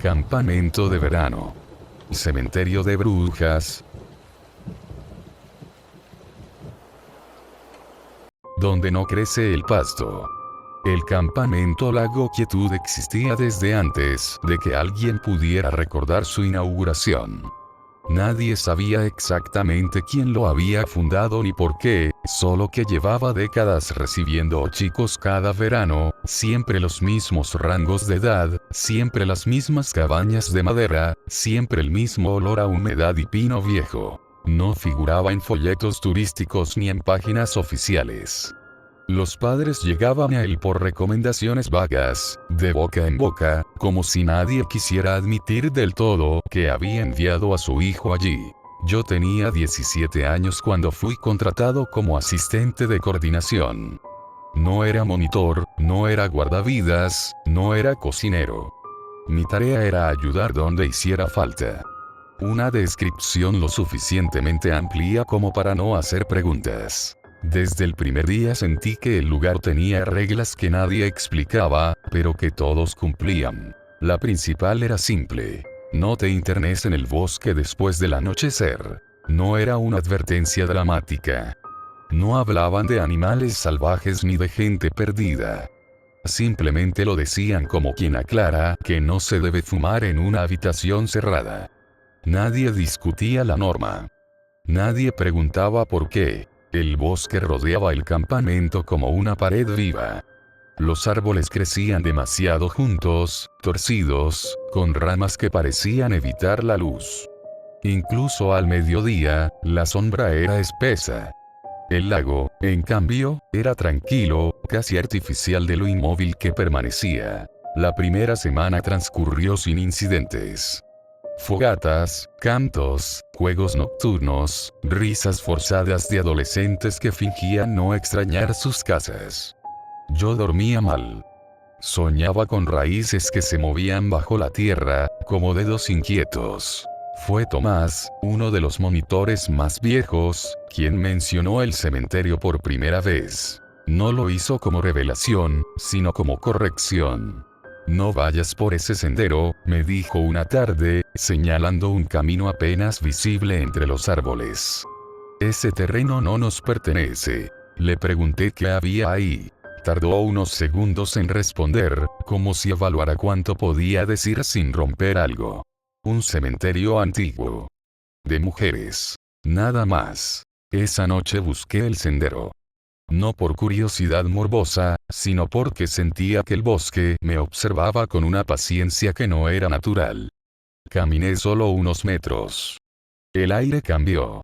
Campamento de verano. Cementerio de brujas. Donde no crece el pasto. El campamento Lago Quietud existía desde antes de que alguien pudiera recordar su inauguración. Nadie sabía exactamente quién lo había fundado ni por qué, solo que llevaba décadas recibiendo chicos cada verano, siempre los mismos rangos de edad, siempre las mismas cabañas de madera, siempre el mismo olor a humedad y pino viejo. No figuraba en folletos turísticos ni en páginas oficiales. Los padres llegaban a él por recomendaciones vagas, de boca en boca, como si nadie quisiera admitir del todo que había enviado a su hijo allí. Yo tenía 17 años cuando fui contratado como asistente de coordinación. No era monitor, no era guardavidas, no era cocinero. Mi tarea era ayudar donde hiciera falta. Una descripción lo suficientemente amplia como para no hacer preguntas. Desde el primer día sentí que el lugar tenía reglas que nadie explicaba, pero que todos cumplían. La principal era simple. No te internes en el bosque después del anochecer. No era una advertencia dramática. No hablaban de animales salvajes ni de gente perdida. Simplemente lo decían como quien aclara que no se debe fumar en una habitación cerrada. Nadie discutía la norma. Nadie preguntaba por qué. El bosque rodeaba el campamento como una pared viva. Los árboles crecían demasiado juntos, torcidos, con ramas que parecían evitar la luz. Incluso al mediodía, la sombra era espesa. El lago, en cambio, era tranquilo, casi artificial de lo inmóvil que permanecía. La primera semana transcurrió sin incidentes. Fogatas, cantos, juegos nocturnos, risas forzadas de adolescentes que fingían no extrañar sus casas. Yo dormía mal. Soñaba con raíces que se movían bajo la tierra, como dedos inquietos. Fue Tomás, uno de los monitores más viejos, quien mencionó el cementerio por primera vez. No lo hizo como revelación, sino como corrección. No vayas por ese sendero, me dijo una tarde, señalando un camino apenas visible entre los árboles. Ese terreno no nos pertenece. Le pregunté qué había ahí. Tardó unos segundos en responder, como si evaluara cuánto podía decir sin romper algo. Un cementerio antiguo. De mujeres. Nada más. Esa noche busqué el sendero. No por curiosidad morbosa, sino porque sentía que el bosque me observaba con una paciencia que no era natural. Caminé solo unos metros. El aire cambió.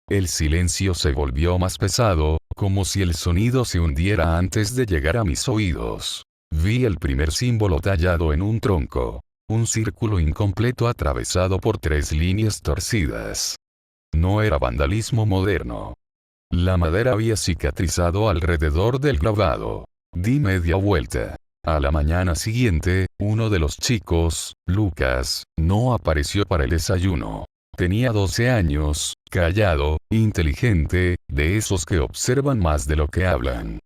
El silencio se volvió más pesado, como si el sonido se hundiera antes de llegar a mis oídos. Vi el primer símbolo tallado en un tronco. Un círculo incompleto atravesado por 3 líneas torcidas. No era vandalismo moderno. La madera había cicatrizado alrededor del grabado. Di media vuelta. A la mañana siguiente, uno de los chicos, Lucas, no apareció para el desayuno. Tenía 12 años, callado, inteligente, de esos que observan más de lo que hablan.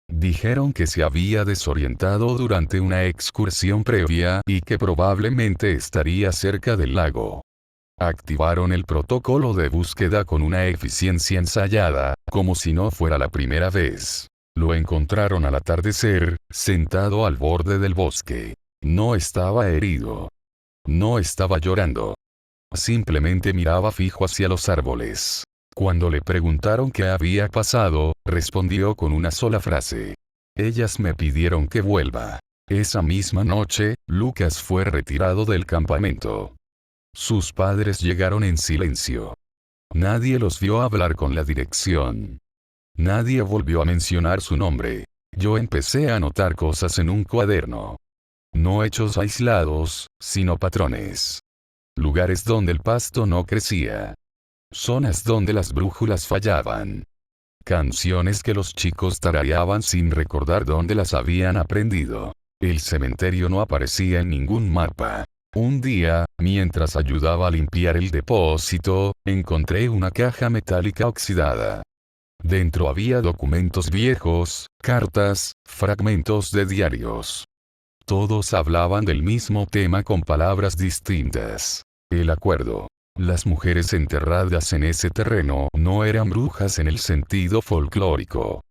Dijeron que se había desorientado durante una excursión previa y que probablemente estaría cerca del lago. Activaron el protocolo de búsqueda con una eficiencia ensayada, como si no fuera la primera vez. Lo encontraron al atardecer, sentado al borde del bosque. No estaba herido. No estaba llorando. Simplemente miraba fijo hacia los árboles. Cuando le preguntaron qué había pasado, respondió con una sola frase. Ellas me pidieron que vuelva. Esa misma noche, Lucas fue retirado del campamento. Sus padres llegaron en silencio. Nadie los vio hablar con la dirección. Nadie volvió a mencionar su nombre. Yo empecé a anotar cosas en un cuaderno. No hechos aislados, sino patrones. Lugares donde el pasto no crecía. Zonas donde las brújulas fallaban. Canciones que los chicos tarareaban sin recordar dónde las habían aprendido. El cementerio no aparecía en ningún mapa. Un día, mientras ayudaba a limpiar el depósito, encontré una caja metálica oxidada. Dentro había documentos viejos, cartas, fragmentos de diarios. Todos hablaban del mismo tema con palabras distintas. El acuerdo. Las mujeres enterradas en ese terreno no eran brujas en el sentido folclórico.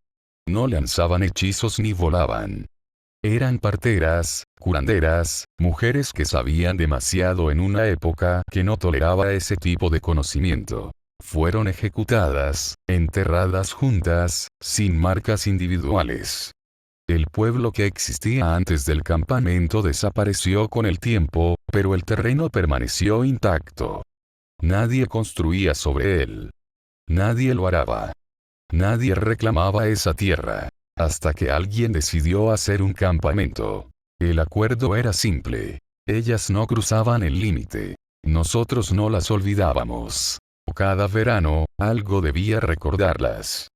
No lanzaban hechizos ni volaban. Eran parteras, curanderas, mujeres que sabían demasiado en una época que no toleraba ese tipo de conocimiento. Fueron ejecutadas, enterradas juntas, sin marcas individuales. El pueblo que existía antes del campamento desapareció con el tiempo, pero el terreno permaneció intacto. Nadie construía sobre él. Nadie lo araba. Nadie reclamaba esa tierra. Hasta que alguien decidió hacer un campamento. El acuerdo era simple. Ellas no cruzaban el límite. Nosotros no las olvidábamos. Cada verano, algo debía recordarlas.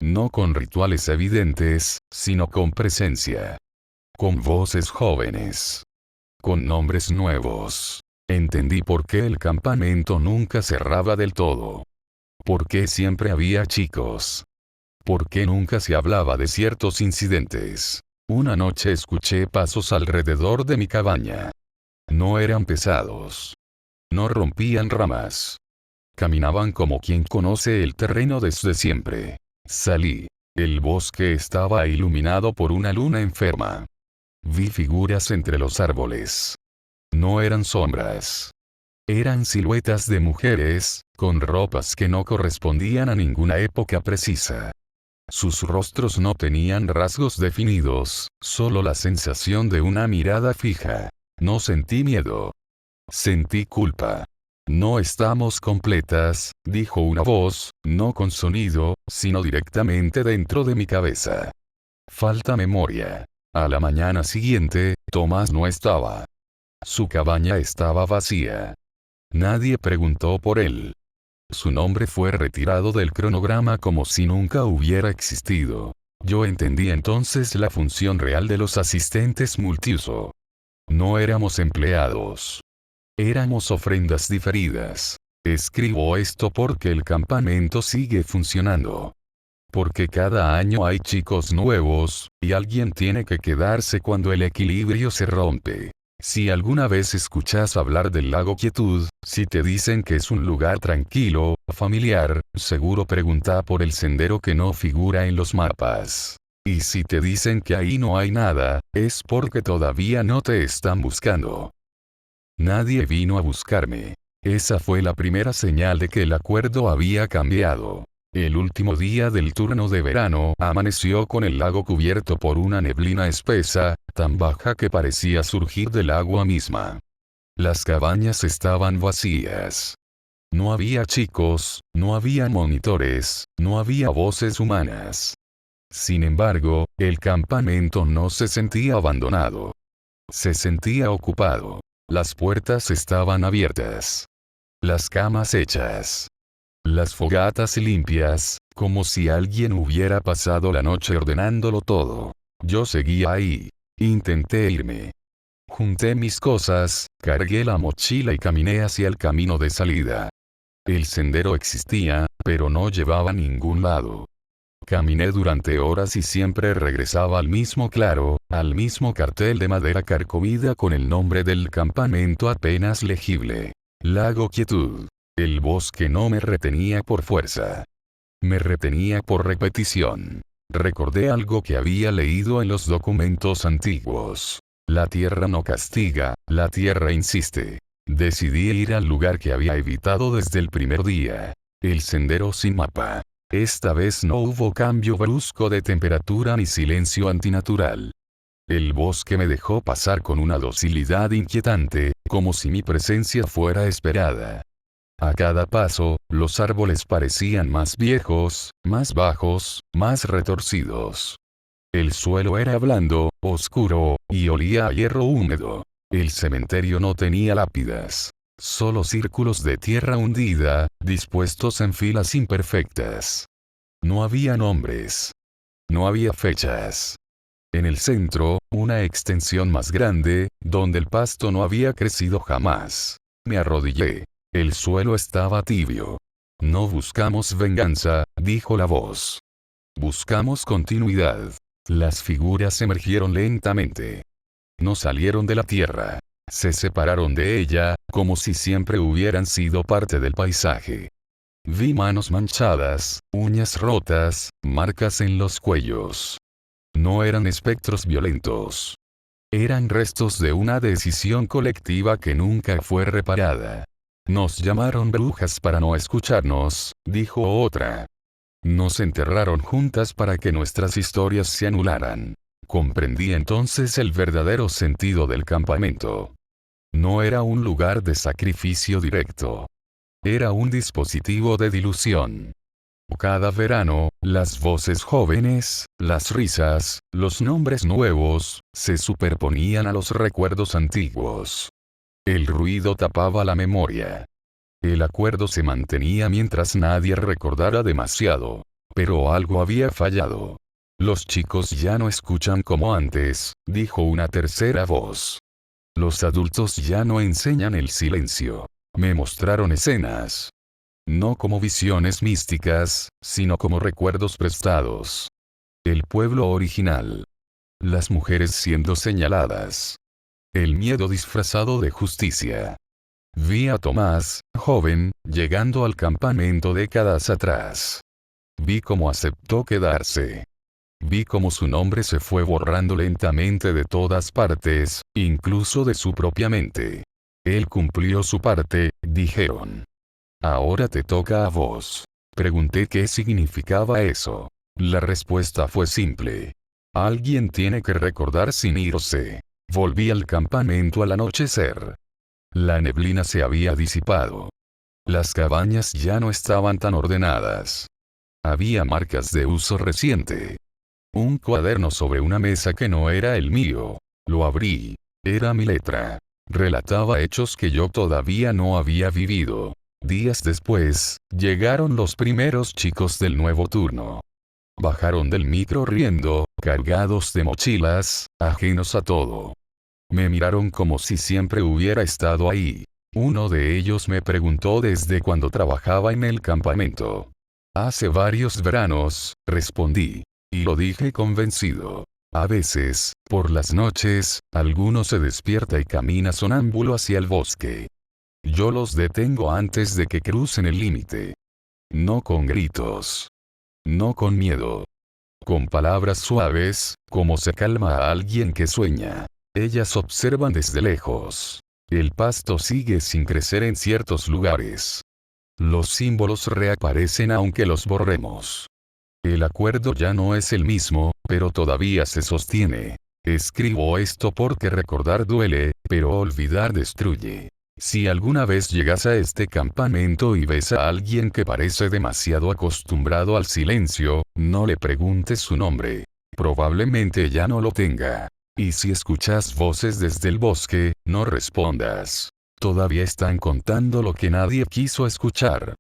No con rituales evidentes, sino con presencia. Con voces jóvenes. Con nombres nuevos. Entendí por qué el campamento nunca cerraba del todo. Por qué siempre había chicos. Por qué nunca se hablaba de ciertos incidentes. Una noche escuché pasos alrededor de mi cabaña. No eran pesados. No rompían ramas. Caminaban como quien conoce el terreno desde siempre. Salí. El bosque estaba iluminado por una luna enferma. Vi figuras entre los árboles. No eran sombras. Eran siluetas de mujeres, con ropas que no correspondían a ninguna época precisa. Sus rostros no tenían rasgos definidos, solo la sensación de una mirada fija. No sentí miedo. Sentí culpa. No estamos completas, dijo una voz, no con sonido, sino directamente dentro de mi cabeza. Falta memoria. A la mañana siguiente, Tomás no estaba. Su cabaña estaba vacía. Nadie preguntó por él. Su nombre fue retirado del cronograma como si nunca hubiera existido. Yo entendí entonces la función real de los asistentes multiuso. No éramos empleados. Éramos ofrendas diferidas. Escribo esto porque el campamento sigue funcionando. Porque cada año hay chicos nuevos, y alguien tiene que quedarse cuando el equilibrio se rompe. Si alguna vez escuchas hablar del lago Quietud, si te dicen que es un lugar tranquilo, familiar, seguro pregunta por el sendero que no figura en los mapas. Y si te dicen que ahí no hay nada, es porque todavía no te están buscando. Nadie vino a buscarme. Esa fue la primera señal de que el acuerdo había cambiado. El último día del turno de verano amaneció con el lago cubierto por una neblina espesa, tan baja que parecía surgir del agua misma. Las cabañas estaban vacías. No había chicos, no había monitores, no había voces humanas. Sin embargo, el campamento no se sentía abandonado. Se sentía ocupado. Las puertas estaban abiertas. Las camas hechas. Las fogatas limpias, como si alguien hubiera pasado la noche ordenándolo todo. Yo seguía ahí. Intenté irme. Junté mis cosas, cargué la mochila y caminé hacia el camino de salida. El sendero existía, pero no llevaba a ningún lado. Caminé durante horas y siempre regresaba al mismo claro, al mismo cartel de madera carcomida con el nombre del campamento apenas legible. Lago Quietud. El bosque no me retenía por fuerza. Me retenía por repetición. Recordé algo que había leído en los documentos antiguos. La tierra no castiga, la tierra insiste. Decidí ir al lugar que había evitado desde el primer día. El sendero sin mapa. Esta vez no hubo cambio brusco de temperatura ni silencio antinatural. El bosque me dejó pasar con una docilidad inquietante, como si mi presencia fuera esperada. A cada paso, los árboles parecían más viejos, más bajos, más retorcidos. El suelo era blando, oscuro, y olía a hierro húmedo. El cementerio no tenía lápidas. Solo círculos de tierra hundida, dispuestos en filas imperfectas. No había nombres. No había fechas. En el centro, una extensión más grande, donde el pasto no había crecido jamás. Me arrodillé. El suelo estaba tibio. No buscamos venganza, dijo la voz. Buscamos continuidad. Las figuras emergieron lentamente. No salieron de la tierra. Se separaron de ella, como si siempre hubieran sido parte del paisaje. Vi manos manchadas, uñas rotas, marcas en los cuellos. No eran espectros violentos. Eran restos de una decisión colectiva que nunca fue reparada. Nos llamaron brujas para no escucharnos, dijo otra. Nos enterraron juntas para que nuestras historias se anularan. Comprendí entonces el verdadero sentido del campamento. No era un lugar de sacrificio directo. Era un dispositivo de dilución. Cada verano, las voces jóvenes, las risas, los nombres nuevos, se superponían a los recuerdos antiguos. El ruido tapaba la memoria. El acuerdo se mantenía mientras nadie recordara demasiado. Pero algo había fallado. Los chicos ya no escuchan como antes, dijo una tercera voz. Los adultos ya no enseñan el silencio. Me mostraron escenas. No como visiones místicas, sino como recuerdos prestados. El pueblo original. Las mujeres siendo señaladas. El miedo disfrazado de justicia. Vi a Tomás, joven, llegando al campamento décadas atrás. Vi cómo aceptó quedarse. Vi cómo su nombre se fue borrando lentamente de todas partes, incluso de su propia mente. Él cumplió su parte, dijeron. Ahora te toca a vos. Pregunté qué significaba eso. La respuesta fue simple. Alguien tiene que recordar sin irse. Volví al campamento al anochecer. La neblina se había disipado. Las cabañas ya no estaban tan ordenadas. Había marcas de uso reciente. Un cuaderno sobre una mesa que no era el mío. Lo abrí. Era mi letra. Relataba hechos que yo todavía no había vivido. Días después, llegaron los primeros chicos del nuevo turno. Bajaron del micro riendo, cargados de mochilas, ajenos a todo. Me miraron como si siempre hubiera estado ahí. Uno de ellos me preguntó desde cuando trabajaba en el campamento. Hace varios veranos, respondí. Y lo dije convencido. A veces, por las noches, alguno se despierta y camina sonámbulo hacia el bosque. Yo los detengo antes de que crucen el límite. No con gritos. No con miedo. Con palabras suaves, como se calma a alguien que sueña. Ellas observan desde lejos. El pasto sigue sin crecer en ciertos lugares. Los símbolos reaparecen aunque los borremos. El acuerdo ya no es el mismo, pero todavía se sostiene. Escribo esto porque recordar duele, pero olvidar destruye. Si alguna vez llegas a este campamento y ves a alguien que parece demasiado acostumbrado al silencio, no le preguntes su nombre. Probablemente ya no lo tenga. Y si escuchas voces desde el bosque, no respondas. Todavía están contando lo que nadie quiso escuchar.